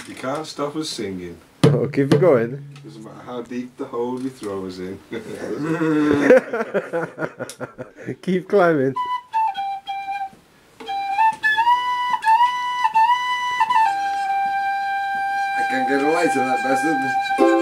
You can't stop us singing. Oh, keep it going. Doesn't matter how deep the hole you throw us in. Keep climbing. I can't get a light on that bastard.